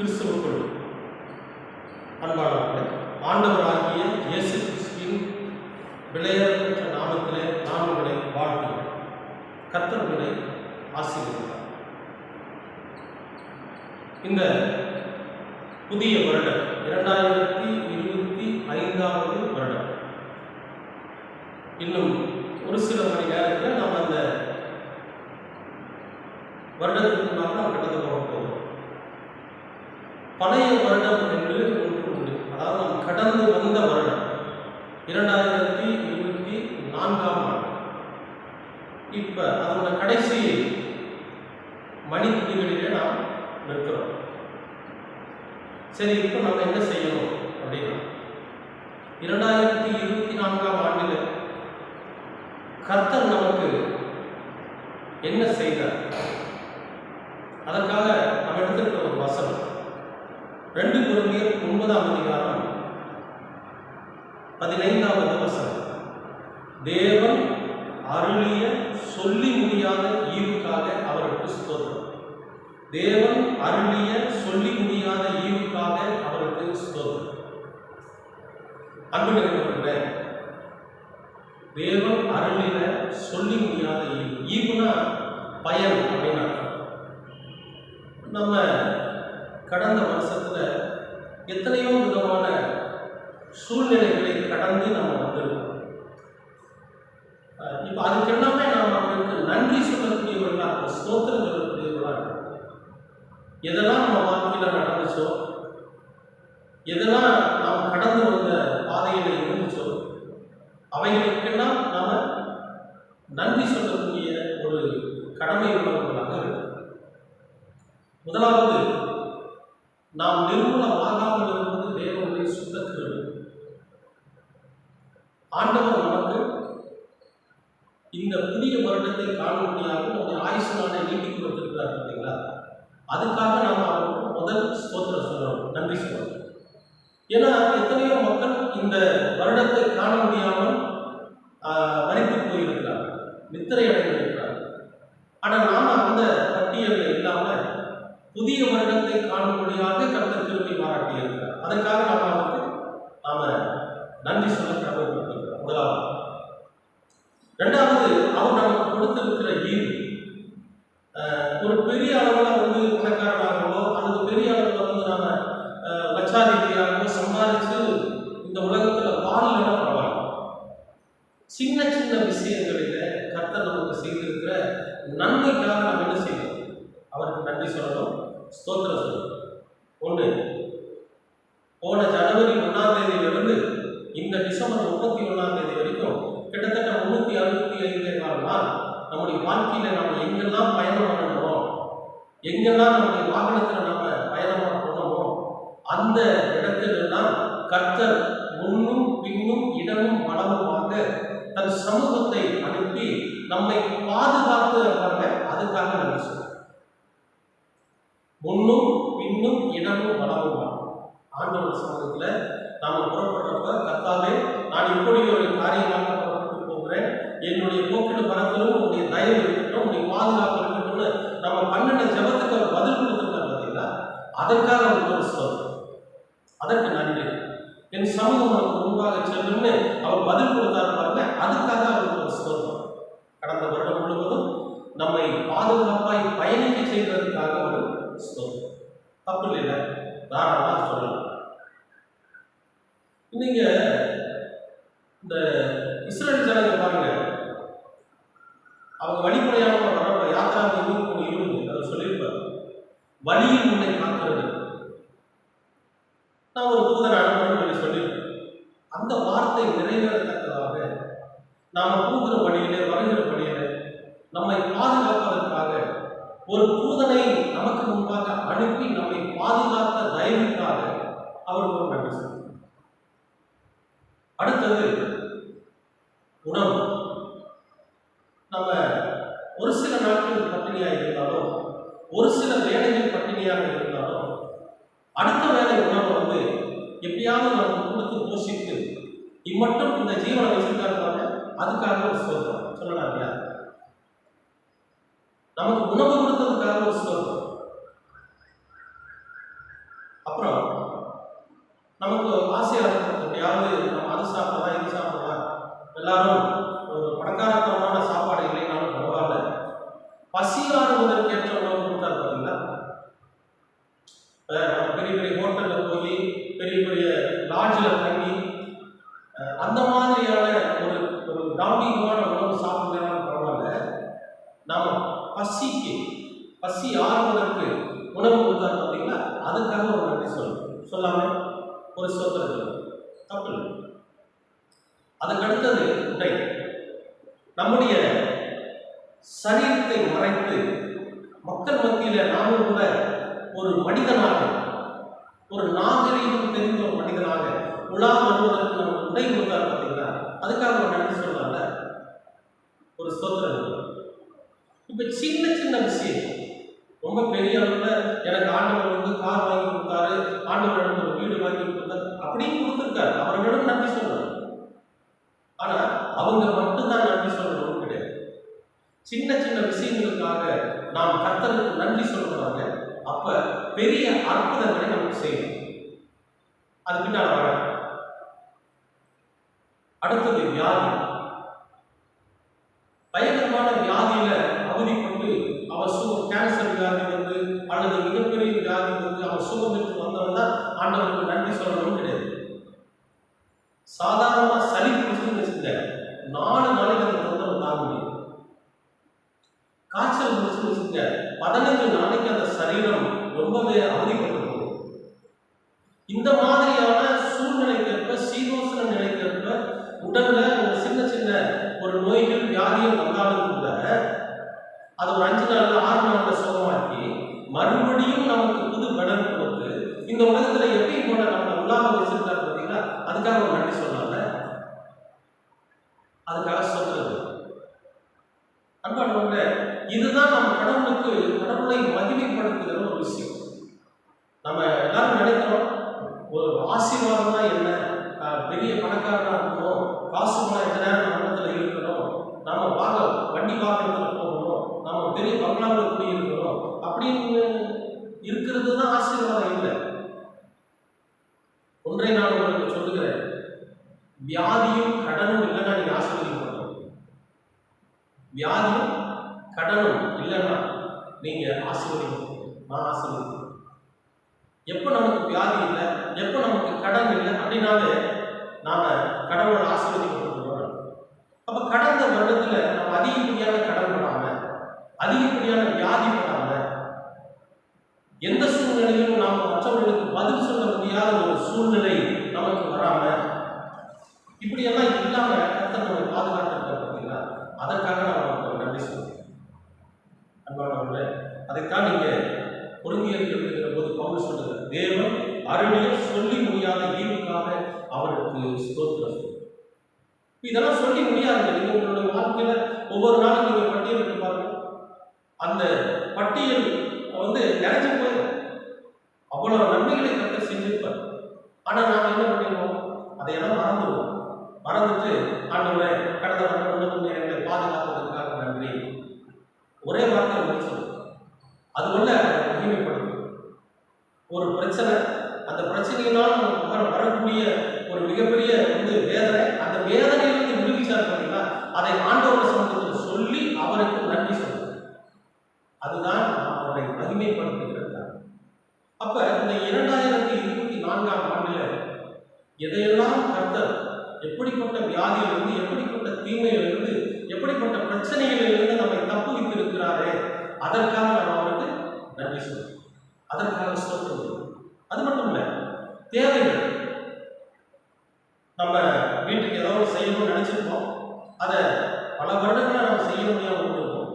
கிறிஸ்துவுக்குள் அன்பானவர்களே, ஆண்டவராகிய இயேசு கிறிஸ்துவின் விலையேறப்பெற்ற நாமத்திலே நான் உங்களை வாழ்த்துகிறேன். கர்த்தர் உங்களை ஆசீர்வதிப்பார். இந்த புதிய வருடம் 2025வது வருடம். இன்னும் ஒரு சில மணி நேரத்தில் நம்ம அந்த வருடத்திற்குள்ளாக நாம் கடந்து போக போகிறோம். பழைய வருடம் என்று ஒன்று உண்டு. அதாவது நாம் கடந்து வந்த வருடம் 2024ஆம் ஆண்டு. இப்போ அதோட கடைசி மணித்துளிகளிலே நாம் நிற்கிறோம். சரி, இப்போ நம்ம என்ன செய்யணும் அப்படின்னா, 2024ஆம் ஆண்டில் கர்த்தர் நமக்கு என்ன செய்தார், அதற்காக நம்ம எடுத்துக்கிட்ட ஒரு வசனம் 2 கொரிந்தியர் 9ஆம் அதிகாரம் 15வது வசனம். தேவன் அருளிய சொல்லி முடியாத ஈவுக்காக அவருக்கு ஸ்தோத்திரம். தேவன் அருளிய சொல்லி முடியாத ஈவுக்காக அவருக்கு ஸ்தோத்திரம். அன்பு நிறைந்தவர்களே, தேவன் அருளின சொல்லி முடியாத ஈவு. ஈவுனா பயன் அப்படின்னு அர்த்தம். நம்ம கடந்த வருஷத்துல எத்தனையோ விதமான சூழ்நிலைகளை கடந்து நம்ம வந்திருக்கோம். இப்போ அதுக்கு எல்லாமே நாம் அவருக்கு நன்றி சொல்லக்கூடியவர்களாக, ஸ்தோத்திரம் சொல்லக்கூடியவர்களாக, எதெல்லாம் நம்ம வாழ்க்கையில் நடந்துச்சோ, எதெல்லாம் நாம் கடந்து வந்த பாதையில் இருந்துச்சோ, அவைகளுக்கெல்லாம் நாம் நன்றி சொல்லக்கூடிய ஒரு கடமை உள்ளவர்களாக இருக்கும். முதலாவது, நாம் நிர்மூலமாகாமல் இருப்பது தேவனுடைய சுத்த கிருபை. ஆண்டவர் நமக்கு இந்த புதிய வருடத்தை காணும்படியாக நம்முடைய ஆயுசு நாளை நீட்டி கொடுத்திருக்கிறார் பார்த்தீங்களா? அதுக்காக நாம் அவருக்கு முதல் ஸ்தோத்திரம் சொல்லணும், நன்றி சொல்லணும். ஏன்னா எத்தனையோ மக்கள் இந்த வருடத்தை காண முடியாமல் மறைத்து போயிருக்கிறார்கள், நித்திரை அடைந்திருக்கிறார்கள். ஆனால் நாம் அந்த பட்டியலில் இல்லாமல் புதிய வருடத்தை காணும்படியாக கர்த்தர் கிருபை பாராட்டி இருக்கிறார். அதற்காக நாம நன்றி சொல்ல கடமைப்பட்டிருக்கிறோம். முதலாவது. ரெண்டாவது, அவர் நமக்கு கொடுத்திருக்கிற ஈவு. ஒரு பெரிய அளவில் பணக்காரனாகவோ அல்லது பெரிய அளவில் நாம லட்சாதிபதியாகவோ சம்பாதிச்சு இந்த உலகத்தில் வாழலைன்னா பரவாயில்ல. சின்ன சின்ன விஷயங்களில் கர்த்தர் நமக்கு செய்திருக்கிற நன்மைக்காக நாம் என்ன செய்யணும்? அவருக்கு நன்றி சொல்லணும், ஸ்தோத்திரம் சொல்லணும். ஒன்று, போன ஜனவரி 1ஆம் தேதியிலிருந்து இந்த டிசம்பர் 31ஆம் தேதி வரைக்கும் கிட்டத்தட்ட 365 நாள் நம்முடைய வாழ்க்கையில் நம்ம எங்கெல்லாம் பயணம் பண்ணணுமோ, எங்கெல்லாம் நம்முடைய வாகனத்தில் நம்ம பயணமாக போனோமோ, அந்த இடத்திலெல்லாம் கர்த்தர் முன்னும் பின்னும் இடமும் வளமுமாக தன் சமூகத்தை அனுப்பி நம்மை பாதுகாத்து இருப்பாங்க. அதுக்காக நன்றி சொல்றோம். முன்னும் பின்னும் இடமும் வளமுமா ஆண்டவர் சமூகத்தில் நாம புறப்படுறப்ப, கர்த்தாவே, நான் இப்படி ஒரு காரியமாக புறப்பட்டு போகிறேன், என்னுடைய போக்கிட பரத்திலும் உங்களுடைய தயவு இருக்கட்டும், உங்களுடைய பாதுகாப்பு இருக்கட்டும்னு நம்ம பண்ணின ஜபத்துக்கு அவர் பதில் கொடுத்துருக்காரு பார்த்தீங்களா? அதற்காக அவர் ஒரு ஸ்தோத்திரம், அதற்கு நன்றி. என் சமூகம் அவருக்கு முன்பாக செல்லும்னு அவர் பதில் கொடுத்தாரு பாருங்க, அதுக்காக அவருக்கு ஒரு ஸ்தோத்திரம். கடந்த வருடம் முழுவதும் நம்மை பாதுகாப்பாய் பயணிக்க செய்வதற்காக ஒரு ஸ்தோத்திரம். தப்பு இல்லை, தாராளமாக சொல்லலாம். நீங்க இந்த இஸ்ரேல் ஜனங்க பாருங்க, அவங்க வழிமுறையாக வரப்ப யாத்திராங்க 23:20 அதை சொல்லியிருப்பார், வழியில் உன்னை காக்கிறது. நான் ஒரு தூதர் அனுப்பணும்னு சொல்லியிருப்பேன். அந்த வார்த்தை நிறைவேறத்தக்கதாக நாம போகிற வழியிலே, வருகிற வழியிலே நம்மை பாதுகாப்பதற்காக ஒரு தூதனை நமக்கு முன்பாக அனுப்பி நம்மை பாதுகாத்த தயவுக்காக அவருக்கு ஒரு நன்றி சொல்லுங்கள். அடுத்தது உணவு. நம்ம ஒரு சில நாட்கள் பட்டினியாக இருந்தாலும், ஒரு சில வேலைகள் பட்டினியாக இருந்தாலும், அடுத்த வேலை உணவை எப்படியாவது நமக்கு கொடுத்து போஷித்து இம்மட்டும் இந்த ஜீவனை வச்சிருக்காரு, அதுக்காக ஒரு சொல்லலாம் இல்லையா? நமக்கு உணவு கொடுத்ததுக்காக ஒரு ஸ்தோத்திரம். அந்த மாதிரியான ஒரு ஒரு தாம்பீகமான உணவு சாப்பிடலாம் பரவாயில்ல. நாம பசி ஆறுவதற்கு உணவு கொடுத்தாரு பார்த்தீங்களா, அதுக்காக ஒரு நன்றி சொல்லணும். சொல்லாம ஒரு சோதனை தப்பு இல்லை. அதுக்கு அடுத்தது உடை. நம்முடைய சரீரத்தை மறைத்து மக்கள் மத்தியில நாமும் கூட ஒரு மனிதனாக, ஒரு நாகரீகம் தெரிந்த ஒரு மனிதனாக உலா வருவதற்கு நம்ம உடை கொடுத்தாரு பார்த்தீங்களா, அதுக்காக ஒரு நன்றி சொல்லல, ஒரு ஸ்தோத்திரம். இப்ப சின்ன சின்ன விஷயம், ரொம்ப பெரிய அளவுல எனக்கு ஆண்டவர் வந்து கார் வாங்கி கொடுத்தாரு, ஆண்டவர் எனக்கு ஒரு வீடு வாங்கி கொடுத்தாரு அப்படின்னு கொடுத்துருக்காரு, அவர்களும் நன்றி சொல்றாரு. ஆனா அவங்க மட்டும்தான் நன்றி சொல்லணும் கிடையாது. சின்ன சின்ன விஷயங்களுக்காக நாம் கர்த்தருக்கு நன்றி சொல்றாங்க. அப்ப பெரிய அற்புதங்களை நமக்கு செய்யணும். அது பின்னால் வர. அடுத்தது வியாதி. பயங்கரமான வியாதியில அவதிப்பட்டு அவர் கேன்சர் வியாதி வந்து அல்லது மிகப்பெரிய வியாதி வந்து அவர் சுகம் பெற்று வந்தவன் தான் ஆண்டவருக்கு நன்றி சொல்லணும் கிடையாது. சாதாரணமா சளி பிடிச்சுன்னு வச்சுங்க, 4 நாளைக்கு அந்த தொந்தரவு தாங்க முடியும். காய்ச்சல் பிடிச்சுன்னு வச்சுங்க, 15 நாளைக்கு அந்த சரீரம் ரொம்பவே அவதிப்பட்டு போகும். இந்த மாதிரியான சூழ்நிலைக்கேற்ப, சீதோசன நிலைக்கேற்ப உடல்ல ஒரு சின்ன சின்ன ஒரு நோய்கள் வியாதிகள் வந்தாலும் கூட அது ஒரு 5 நாள் 6 நாள்ல சுகமாக்கி மறுபடியும் நமக்கு புது பலன் கொடுத்து இந்த உலகத்துல எப்படி போல நம்ம உலாக வச்சிருக்காரு பார்த்தீங்களா, அதுக்காக ஒரு நன்றி சொல்லல, அதுக்காக சொல்றது. அன்பானவர்களே, இதுதான் நம்ம கடவுளை மகிமைப்படுத்துகிற ஒரு விஷயம். நம்ம எல்லாரும் நினைக்கிறோம் ஒரு ஆசீர்வாதம்னா என்ன, பெரிய பணக்காரனா இருக்கணும், காசு பணம் எந்த நேரம் நம்மளத்துல இருக்கணும், நம்ம வண்டி வாகனத்துல போகணும், நம்ம பெரிய பங்களாவில் குடியிருக்கணும் அப்படின்னு இருக்கிறது தான் ஆசீர்வாதம் இல்லை. ஒன்றை நான் உங்களுக்கு சொல்லுகிறேன், வியாதியும் கடனும் இல்லைன்னா நீங்க ஆசீர்வதிக்கப்படணும். வியாதியும் கடனும் இல்லைன்னா நீங்க ஆசீர்வதிக்கப்படணும். நான் ஆசீர்வதிக்கிறேன். எப்போ நமக்கு வியாதி இல்லை, எப்போ நமக்கு கடன் இல்லை அப்படின்னாலே நாம கடவுளை ஆசீர்வதிக்கப்பட்டிருக்கிறோம். அப்ப கடந்த வருடத்துல நம்ம அதிகப்படியான கடன் படாம, அதிகப்படியான வியாதி படாம, எந்த சூழ்நிலையிலும் நாம மற்றவர்களுக்கு பதில் சொல்ல முடியாத ஒரு சூழ்நிலை நமக்கு வராம, இப்படியெல்லாம் இல்லாம கர்த்தர் நம்மை பாதுகாத்திருக்கார் பார்த்தீங்களா, அதற்காக நாம் நன்றி சொல்றோம். அன்பானவர்களே, அதைத்தான் நீங்க பொருந்தியருக்கு எழுதுகிற போது பவுல் சொல்லுகிறார், தேவன் அருளிய சொல்லி முடியாத ஈவுக்காக அவருக்கு ஸ்தோத்திரம். இதெல்லாம் சொல்லி முடியாது. நீங்க உங்களுடைய வாழ்க்கையில ஒவ்வொரு நாளும் நீங்க பட்டியல் எடுத்து பாருங்க, அந்த பட்டியல் வந்து நிறைஞ்சு போயிடும். அவ்வளவு நன்மைகளை கர்த்தர் செஞ்சிருப்பார். ஆனா நாம என்ன பண்ணிடுவோம், அதையெல்லாம் மறந்துட்டு ஆண்டவரே கடந்த வருடம் எங்களை பாதுகாப்பதற்காக நன்றி, ஒரே வார்த்தை முடிச்சது. அது உள்ள மகிமைப்படுத்தும். ஒரு பிரச்சனை, அந்த பிரச்சனையினால் நமக்கு வரக்கூடிய ஒரு மிகப்பெரிய வேதனை, அந்த வேதனையிலிருந்து விடுவிச்சார் பார்த்தீங்களா, அதை ஆண்டவர சமூகத்தில் சொல்லி அவருக்கு நன்றி சொல்லுங்க. அதுதான் அவரை மகிமைப்படுத்துகிறது. அப்ப இந்த 2024ஆம் ஆண்டுல எதையெல்லாம் கர்த்தர் எப்படிப்பட்ட வியாதியிலிருந்து, எப்படிப்பட்ட தீமையிலிருந்து, எப்படிப்பட்ட பிரச்சனைகளிலிருந்து நம்மை தப்பு வைத்திருக்கிறாரே, அதற்காக நம்ம அவருக்கு நன்றி சொல்லுவோம். அதற்காக சொல்றது. அது மட்டும் இல்லை, தேவைகள் நம்ம வீட்டுக்கு ஏதாவது செய்யணும்னு நினைச்சிருப்போம், அதை பல வருடங்களை நம்ம செய்ய முடியாமல் இருந்திருப்போம்.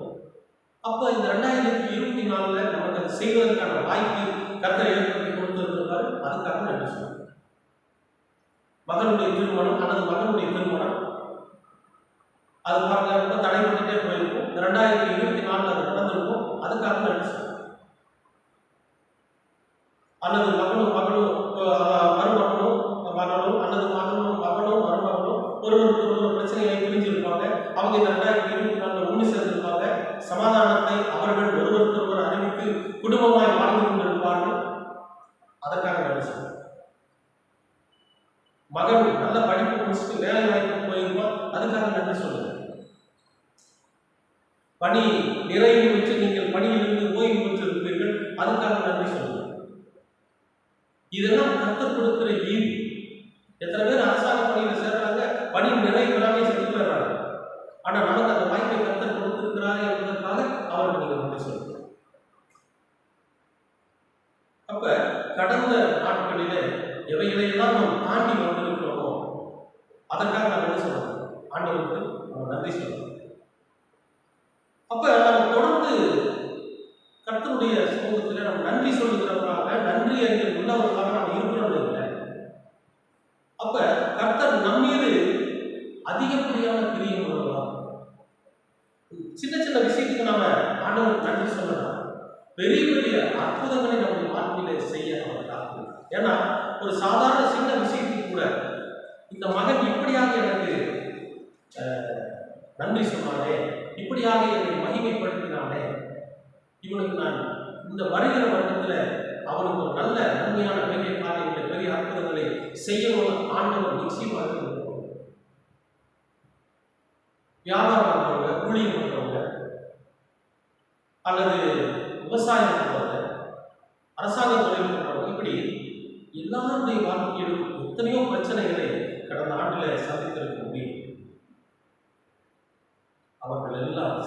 அப்போ இந்த 2024 நமக்கு அதை செய்வதற்கான வாய்ப்பு கர்த்தர் ஏற்படுத்தி கொடுத்திருக்கிறாரு. அதுக்காக நன்றி சொல்லுவோம். மகனுடைய திருமணம் அல்லது மகனுடைய திருமணம் அது பாருங்க ரொம்ப தடைபட்டுட்டே போயிருக்கும். இந்த 2024 அது நடந்திருக்கும். அதுக்காக நன்றி சொல்லுவோம். அல்லது மருமகனும் அல்லது மருமகனும் ஒருவருக்கு பிரச்சனைகளை பிரிஞ்சிருப்பாங்க. அவங்க இந்த 2024 ஒன்று சேர்ந்திருப்பாங்க. சமாதானத்தை அவர்கள் ஒருவருக்கொருவர் அறிவித்து குடும்பமாய் வாழ்ந்து கொண்டிருப்பார்கள். அதற்காக நன்றி சொல்லுவோம். மகன் நல்ல படிப்பு முடிச்சுட்டு வேலை வாய்ப்பு போயிருப்பான். அதுக்காக நன்றி சொல்லுங்க. பணி நிறைவு பெற்று நீங்கள் பணியிலிருந்து ஓய்வு பெற்று இருப்பீர்கள். அதுக்காக நன்றி சொல்லுங்க. இதெல்லாம் கர்த்தர் கொடுக்கிற ஈவு. எத்தனை பேர் அரசாங்க பணியில் சேர்றாங்க, அதுக்காக நம்ம என்ன சொல்லணும்? ஆண்டவருக்கு நம்ம நன்றி சொல்லணும். அப்ப நம்ம தொடர்ந்து கர்த்தருடைய சமூகத்தில் நம்ம நன்றி சொல்லுகிறவர்களாக, நன்றி அறிஞர் உள்ளவர்களாக நம்ம இருக்கிறோம் இல்லை. அப்ப கர்த்தர் நம் மீது அதிகப்படியான பிரியம் உள்ளவர்களாக, சின்ன சின்ன விஷயத்துக்கு நாம ஆண்டவருக்கு நன்றி சொல்லலாம். பெரிய பெரிய அற்புதங்களை நம்முடைய வாழ்க்கையில செய்ய அவர் காரணம். ஏன்னா ஒரு சாதாரண சின்ன விஷயத்துக்கு கூட இந்த மகன் இப்படியாக எனக்கு நன்றி சொன்னானே, இப்படியாக என்னை மகிமைப்படுத்தினானே, இவனுக்கு நான் இந்த வருகிற வருடத்தில் அவனுக்கு ஒரு நல்ல நன்மையான பெரிய காரியங்களை, பெரிய அற்புதங்களை செய்யணும் ஆண்டவர் நிச்சயமாக. வியாபாரம் பண்றவங்க, ஊழியம் பண்றவங்க, அல்லது விவசாயம் பண்றவங்க, அரசாங்க தொழில் பண்றவங்க, இப்படி எல்லாருடைய வாழ்க்கையிலும் எத்தனையோ பிரச்சனைகளை கடந்த ஆண்டில் சந்தித்திருக்க முடியும். அவர்கள் எல்லாம்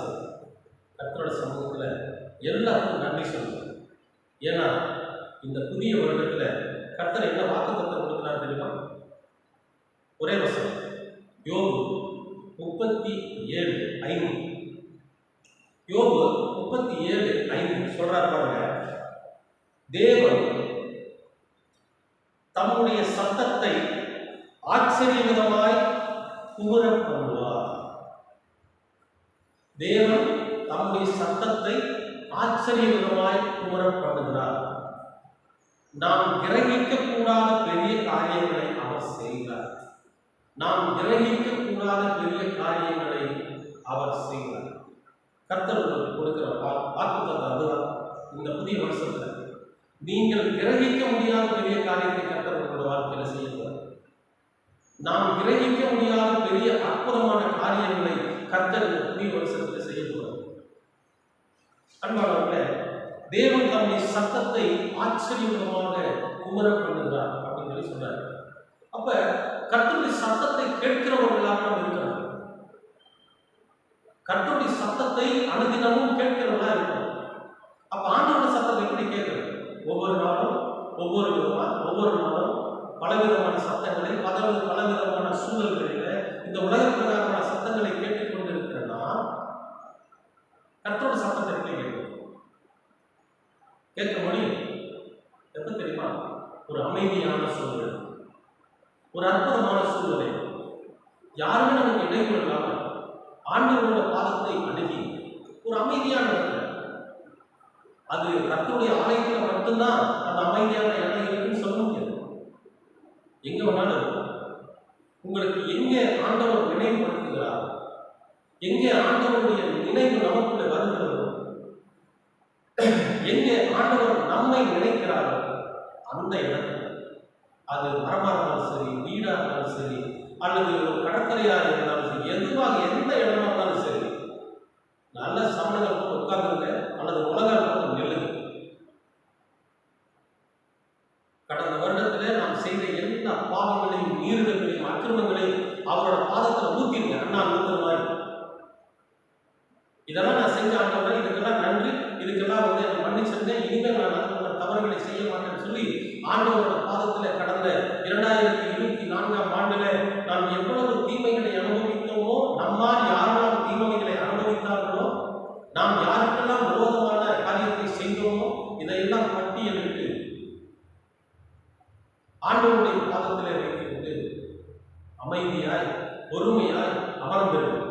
கர்த்தரோட சமூகத்தில் எல்லாருக்கும் நன்றி சொல்லுவாங்க. ஏன்னா இந்த புதிய வருடத்தில் கர்த்தர் என்ன வாக்குத்தத்தம் கொடுக்கிறார் தெரியுமா? ஒரே வசனம், யோபு 37:5. யோபு 37:5 சொல்றார் பாருங்க. தேவன் தம்முடைய சத்தத்தை ஆச்சரியவிதமாய் குமுற பண்ணுவார். தேவன் தம்முடைய சத்தத்தை ஆச்சரியவிதமாய் குமுற பண்ணுகிறார். நாம் கிரகிக்க கூடாத பெரிய காரியங்களை அவர் செய்கிறார். நாம் கிரகிக்க கூடாத பெரிய காரியங்களை அவர் செய்கிறார். கர்த்தர் கொடுக்கிற வாக்குத்தத்தம் அதுதான். இந்த புதிய வருஷத்துல நீங்கள் கிரகிக்க முடியாத பெரிய காரியத்தை கர்த்தர் உங்களோட வாழ்க்கையில செய்யக்கூடாது. நாம் கிரகிக்க முடியாத பெரிய அற்புதமான காரியங்களை கர்த்தர் இந்த புதிய வருஷத்துல செய்யக்கூடாது. அன்பானவர்களே, தேவன் தம்முடைய சத்தத்தை ஆச்சரியமாக குமுற பண்ணுகிறார் அப்படின்னு சொல்லி சொன்னார். அப்ப கர்த்தருடைய சத்தத்தை கேட்கிறவர்களாக நாம் இருக்கிறோம். கர்த்தருடைய சத்தத்தை அனுதினமும் கேட்கிறவர்களா இருக்கிறோம். அப்ப ஆண்டவருடைய சத்தத்தை எப்படி கேட்கிறது? ஒவ்வொரு நாளும் ஒவ்வொரு விதமா, ஒவ்வொரு நாளும் பலவிதமான சத்தங்களை, பலவிதமான சூழல்களில இந்த உலக பிரகாரமான சத்தங்களை கேட்டுக்கொண்டு இருக்கிறனா கர்த்தருடைய சத்தத்தை எப்படி கேட்க முடியும்? எப்ப தெரியுமா? ஒரு அமைதியான சூழ்நிலை, ஒரு அற்புதமான சூழ்நிலை, யாருமே நமக்கு இடையூறு இல்லாமல் ஆண்டவரோட பாதத்தை அணுகி ஒரு அமைதியான இடத்துல, அது கர்த்தருடைய ஆலயத்தில் மட்டும்தான் அந்த அமைதியான இடம் இருக்குன்னு சொல்ல முடியாது. எங்க வேணாலும் உங்களுக்கு எங்கே ஆண்டவர் நினைவுபடுத்துகிறார், எங்கே ஆண்டவருடைய நினைவு நமக்குள்ள வருகிறதோ, எங்கே ஆண்டவர் நம்மை நினைக்கிறாரோ அந்த இடத்துல, அது மரமாக இருந்தாலும் சரி, வீடாக இருந்தாலும் சரி, அல்லது கடற்கரையாக இருந்தாலும் சரி, எதுவாக எந்த இடமா இருந்தாலும் சரி, நல்ல சமணங்கள் போட்டு உட்கார்ந்துருங்க அல்லது உலகம் போட்டு நெல்லுங்க. கடந்த வருடத்திலே நாம் செய்த எல்லா பாவங்களையும், மீறுதல்களையும், அக்கிரமங்களையும் அவரோட பாதத்தில் ஊத்திருங்க. அண்ணா ஊத்துற மாதிரி, இதெல்லாம் நான் செஞ்ச ஆண்டவரை, இதுக்கெல்லாம் நன்றி, இதுக்கெல்லாம் என்னை மன்னிச்சிருந்தேன், இனிமேல் நான் அதுக்கான தவறுகளை செய்ய மாட்டேன்னு சொல்லி ஆண்டவரோட பாதத்தில் கடந்த 2024ஆம் ஆண்டுல நாம் எவ்வளவு தீமைகளை அனுபவித்தோமோ, நம்மால் யாரெல்லாம் தீமைகளை அனுபவித்தார்களோ, நாம் யாருக்கெல்லாம் விரோதமான காரியத்தை செய்தோமோ, இதையெல்லாம் பட்டியலிட்டு ஆண்டவருடைய பாதத்திலே வைத்துவிட்டு அமைதியாய் பொறுமையாய் அமர்ந்திருக்கும்.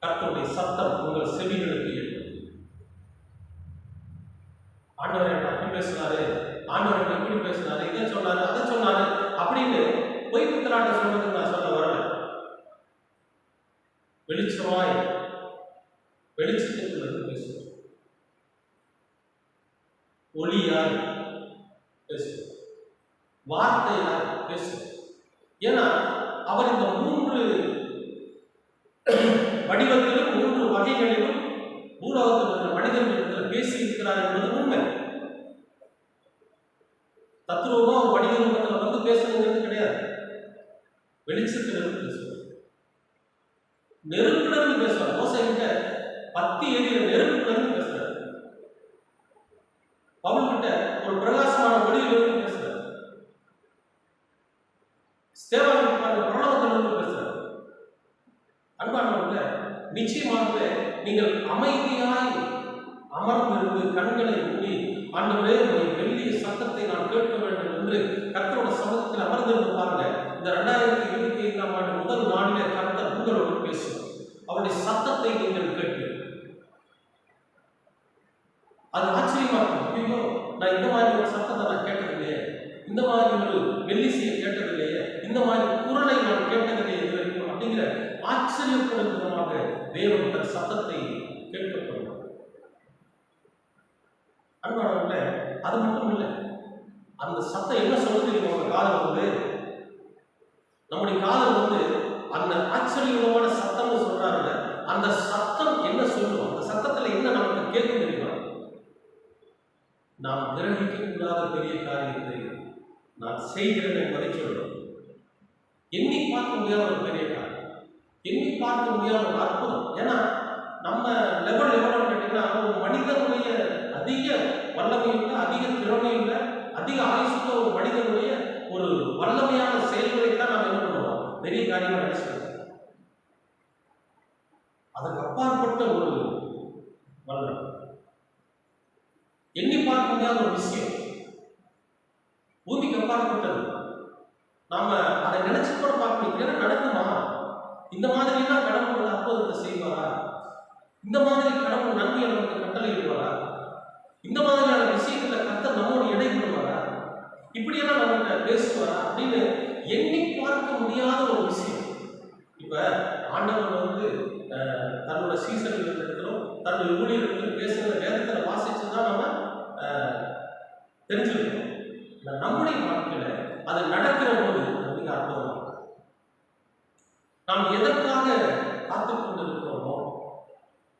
கர்த்தருடைய சத்தம் உங்கள் செவிகளுக்கு எட்டும். ஆண்டவர் என்ன அப்படி பேசினாரு, ஆண்டவர் என்ன இப்படி பேசினாரு, இதை சொன்னாரு, அதை சொன்னாரு அப்படின்னு பொய் புத்தராட்ட சொல்றதுக்கு நான் சொல்ல வரல. வெளிச்சமாய் வெளிச்சத்துக்கு பேசுவோம், ஒளியாய் பேசுவோம், வார்த்தையாய் பேசுவோம். ஏன்னா அவர் இந்த 3 வடிவத்திலும் 3 வகைகளிலும் பூலோகத்தில் உள்ள மனிதர்களிடத்தில் பேசி இருக்கிறார் என்பது உண்மை. தத்துவமா ஒரு வடிவ ரூபத்தில் வந்து பேசணுங்கிறது கிடையாது. வெளிச்சத்திலிருந்து பேசுவார், நெருப்பிலிருந்து பேசுவார். மோசைகிட்ட பத்தி எரிகிற நெருப்பிலிருந்து பேசுறாரு. பவுல் கிட்ட ஒரு பிரகாசமான ஒளியிலிருந்து பேசுறாரு. ஸ்தேவானுக்கு பிரபல அன்பானவர்களே, நிச்சயமாகவே நீங்கள் அமைதியாய் அமர்ந்திருந்து கண்களை மூடி, ஆண்டவரே உடைய மெல்லிய சத்தத்தை நான் கேட்க வேண்டும் என்று கர்த்தரோட சமூகத்தில் அமர்ந்திருந்து பாருங்க. இந்த 2025ஆம் ஆண்டு முதல் நாளிலே கர்த்தர் உங்களோடு பேசுவார். அவருடைய சத்தத்தை நீங்கள் கேட்பீர்கள். அது ஆச்சரியமா இருக்கும். ஐயோ, நான் இந்த மாதிரி ஒரு சத்தத்தை நான் கேட்டதில்லையே, இந்த மாதிரி ஒரு மெல்லிசையை கேட்டதில்லையே, இந்த மாதிரி குரலை நான் கேட்டதில்லையே இது வரைக்கும் அப்படிங்கிற ஆச்சரியப்படும் விதமாக தேவன் தன் சத்தத்தை கேட்கப்படுவார். அன்பானவர்களே, அது மட்டும் இல்லை, அந்த சத்தம் என்ன சொல்ல தெரியுமா? உங்க காதல் வந்து நம்முடைய காதல் வந்து அந்த ஆச்சரியமான சத்தம்னு சொல்றாங்க. அந்த சத்தம் என்ன சொல்லும்? அந்த சத்தத்துல என்ன நமக்கு கேட்கும் தெரியுமா? நாம் கிரகிக்க கூடாத பெரிய காரியத்தை நான் செய்கிறேன் என்பதை சொல்றோம். எண்ணி பார்க்க முடியாத ஒரு பெரிய காரியம், எண்ணி பார்க்க முடியாத ஒரு அற்புதம். ஏன்னா நம்ம லெவல் கேட்டீங்கன்னா ஒரு மனிதனுடைய அதிக வல்லமை இல்லை, அதிக திறமை இல்லை, அதிக ஆயுசுள்ள ஒரு மனிதனுடைய ஒரு வல்லமையான செயல்களைத்தான் நாம் என்ன பண்ணுவோம், பெரிய காரியமாக நினைச்சுக்கிறோம். அதுக்கு அப்பாற்பட்ட ஒரு வல்லமை, எண்ணி பார்க்க முடியாத ஒரு விஷயம், பூமிக்கு அப்பாற்பட்டது. நாம அதை நினைச்சு கூட பார்க்க முடியும். நடக்குமா? இந்த மாதிரி எல்லாம் கடவுள் அற்புதத்தை செய்வாரா? இந்த மாதிரி கடவுள் நன்மையை நமக்கு கட்டளையிடுவாரா? இந்த மாதிரியான விஷயத்துல கர்த்தர் நம்மோடு இடைப்படுவாரா? இப்படியெல்லாம் நம்மகிட்ட பேசுவாரா அப்படின்னு எண்ணி பார்க்க முடியாத ஒரு விஷயம். இப்ப ஆண்டவர் வந்து தன்னோட சீசர்களும் தன்னுடைய ஊழியர்களும் பேசுகிற வேதத்தில் வாசிச்சுதான் நம்ம தெரிஞ்சுக்கணும். நம்முடைய வாழ்க்கையில அது நடக்கிற போது மிக அற்புதமாக நாம் எதற்காக காத்துக் கொண்டிருக்கிறோமோ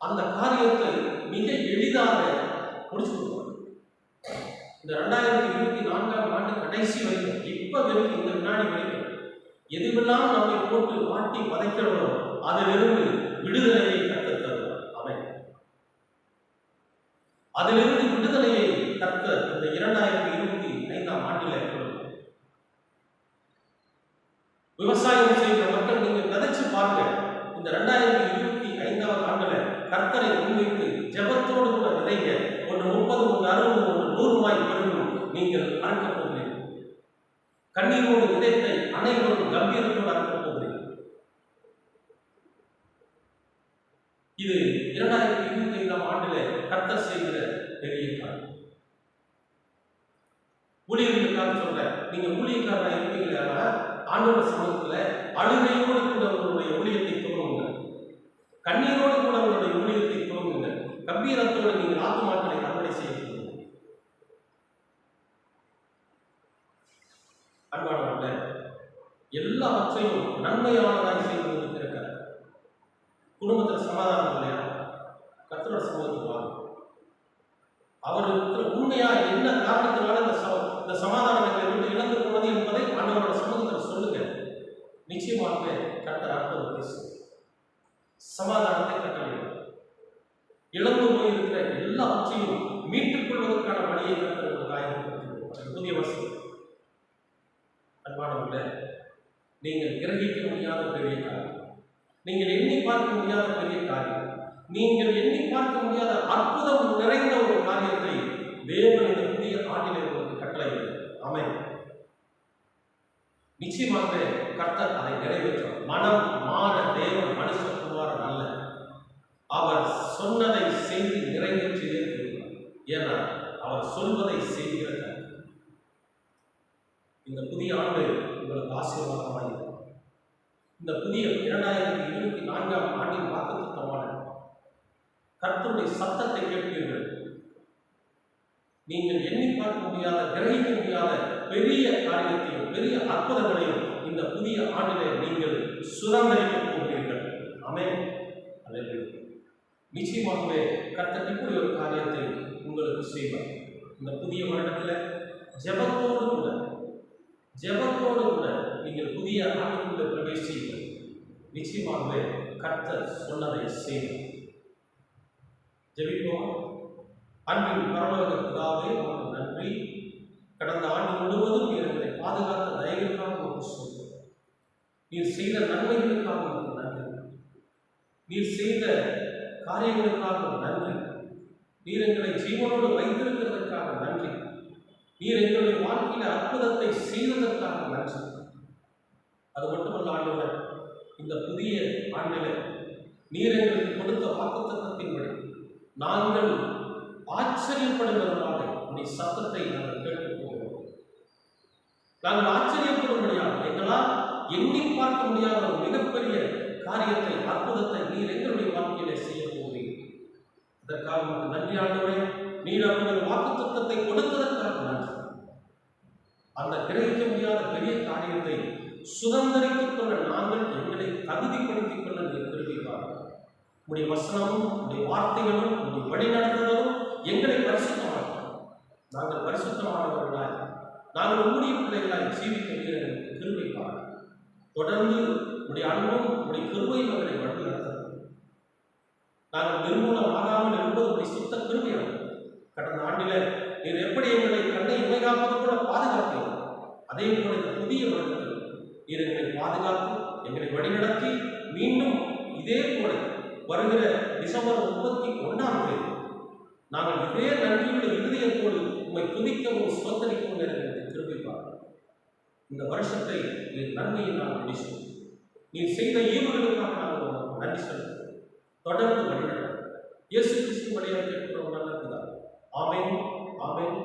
அந்த காரியத்தை மிக எளிதாக முடிச்சு கொடுக்கணும். இந்த 2024ஆம் ஆண்டு கடைசி வரைக்கும், இப்ப வரைக்கும், இந்த வினாடி வரைக்கும் எதுவெல்லாம் நம்மை போட்டு மாட்டி பதைக்கிறோமோ அதிலிருந்து விடுதலையை கர்த்தர் தருவார். அவன் அதிலிருந்து விடுதலையை கர்த்தர் இந்த 2025ஆம் ஆண்டில் கொடுப்பார். விவசாயம் செய்கிற மக்கள் நீங்க விதைச்சு பாருங்க. இந்த 2025ஆம் ஆண்டுல கர்த்தரை முன்வைத்து ஜெபத்தோடு கூட விதைங்க. ஒன்று 30, ஒன்று 60, ஒன்று 100 பெருகும். நீங்கள் அறுக்கப் போகிறீர்கள். கண்ணீரோடு விதைத்தை அனைவரும் கம்பீரத்தோடு அறுக்கப் போகிறீர்கள். இது 2025ஆம் ஆண்டில கர்த்தர் செய்கிற பெரிய காரியம். ஊழியர்களுக்காக சொல்றேன். நீங்க ஊழியக்காரராக இருப்பீங்களா? ஆண்டவருடைய சமூகத்துல அழுகையோடு கூட உங்களுடைய ஊழியத்தை துவங்குங்க. கண்ணீரோடு கூட உங்களுடைய ஊழியத்தை துவங்குங்க. கம்பீரத்தோடு நீங்கள் ஆத்துமாக்களை அறுவடை செய்ய. அன்பானவர்களே, எல்லாவற்றையும் நன்மையானதாக செய்து கொண்டிருக்கிறார். குடும்பத்தில் சமாதானம் இல்லையா? கர்த்தரோட சமூகத்துக்கு வாங்க. அவருக்கு உண்மையா என்ன காரணத்தினால இந்த சமாதானங்களை விட்டு இழந்து போனது என்பதை ஆண்டவரோட சமூகத்தில் சொல்லுங்க. நிச்சயமாக கர்த்தர் அற்புதம் பேசுவார். சமாதானத்தை கட்டளையிடும். இழந்து போயிருக்கிற எல்லாவற்றையும் மீட்டுக் கொள்வதற்கான வழியை கர்த்தர் ஆயத்தப்படுத்துவார். புதிய வசதி. அன்பானவர்களே, நீங்கள் கிரகிக்க முடியாத பெரிய காரியம், நீங்கள் எண்ணி பார்க்க முடியாத பெரிய காரியம், நீங்கள் எண்ணி பார்க்க முடியாத அற்புதம் நிறைந்த ஒரு காரியத்தை தேவன் இந்த புதிய ஆண்டிலே உங்களுக்கு கட்டளையிடுகிறார். ஆமென். நிச்சயமாக கர்த்தர் அதை நிறைவேற்றார். மனம் மாற தேவன் மனுஷகுமாரன் அல்ல, அவர் சொன்னதை செய்து நிறைவேற்றியே தீர்வார். ஏன்னா அவர் சொல்வதை செய்கிறார். இந்த புதிய ஆண்டு உங்களுக்கு ஆசீர்வாதமாக இருக்கும். இந்த புதிய 2024ஆம் ஆண்டின் வாக்குத்தத்தமான கர்த்தருடைய சத்தத்தை கேட்பீர்கள். நீங்கள் எண்ணி பார்க்க முடியாத, கிரகிக்க முடியாத பெரிய காரியத்தையும் பெரிய அற்புதங்களையும் இந்த புதிய ஆண்டிலே நீங்கள் சுதந்திரிக்கப் போகிறீர்கள். ஆமென். அல்லேலூயா. நிச்சயமாகவே கர்த்தர் இப்படி ஒரு காரியத்தை உங்களுக்கு செய்வார். இந்த புதிய வருடத்தில் ஜெபத்தோடு கூட நீங்கள் புதிய ஆண்டுக்குள்ள பிரவேசிங்கள். நிச்சயமாகவே கர்த்தர் சொன்னதை செய்வார். ஜெபிப்போம். அன்பின் பரலோக பிதாவே, உமக்கு நன்றி. கடந்த ஆண்டு முழுவதும் எங்களை பாதுகாத்த தயவுக்காக உமக்கு சொல்கிறோம். நீர் செய்த நன்மைகளுக்காக உமக்கு நன்றி. நீர் செய்த காரியங்களுக்காக நன்றி. நீர் எங்களை ஜீவனோடு வைத்திருக்கிறதற்காக நன்றி. நீர் எங்களுடைய வாழ்க்கையில அற்புதத்தை செய்ததற்காக நன்றி. அது மட்டுமல்ல ஆண்டவர், இந்த புதிய ஆண்டில் நீர் எங்களுக்கு கொடுத்த வாக்குத்தத்தத்தின்படி நாங்கள் ஆச்சரியப்படுகிறவர்களாக உடைய சத்தத்தை நாங்கள் கேட்கப் போகிறோம். நாங்கள் ஆச்சரியப்படும்படியாக எங்களால் எண்ணி பார்க்க முடியாத ஒரு மிகப்பெரிய காரியத்தை, அற்புதத்தை நீர் எங்களுடைய வாழ்க்கையில செய்ய போகிறீர்கள். அதற்காக உங்களுக்கு நன்றி ஆண்டவரே. நீர் அவர்கள் வாக்குத்தத்தத்தை கொடுத்ததற்காக நன்றி. அந்த கிரகிக்க முடியாத பெரிய காரியத்தை சுதந்திரித்துக் கொள்ள நாங்கள் எங்களை தகுதிப்படுத்திக் கொள்ள நீர் விரும்புகிறார்கள். உடைய வசனமும் உடைய வார்த்தைகளும் உடைய வழிநடத்துதலும் எங்களை பரிசுத்தமாக்கும். நாங்கள் பரிசுத்தமானவர்களாய், நாங்கள் உங்களுடைய பிள்ளைகளாய் ஜீவிக்க நீர் எங்களுக்கு கிருபைப்பார். தொடர்ந்து உடைய அன்பும் உடைய கிருபையும் எங்களை வழி நடத்தணும். நாங்கள் நிர்மூலமாகாமல் இருப்பது உடைய சுத்த கிருபையாகும். கடந்த ஆண்டில நீர் எப்படி எங்களை கண்ணை இமைகாப்பது கூட பாதுகாத்தீர்கள், அதே போல இந்த புதிய வருடத்தில் நீர் எங்களை பாதுகாத்து எங்களை வழிநடத்தி மீண்டும் இதே போல வருகிற டிசம்பர் 31 நாங்கள் இதே நன்றியுள்ள இருதயத்தோடு உண்மை துதிக்கவும் ஸ்தோத்தரிக்கவும் எங்களுக்கு கிருபைப்பார். இந்த வருஷத்தை நீர் நன்மையினால் முடிச்சோம். நீர் செய்த ஈவுகளுக்காக நாங்கள் உங்களுக்கு நன்றி செலுத்துகிறோம். தொடர்ந்து வழிநடத்தும் இயேசு கிறிஸ்து வழியாக கேட்கிறோம் நல்ல பிதாவே. ஆமென், ஆமென்.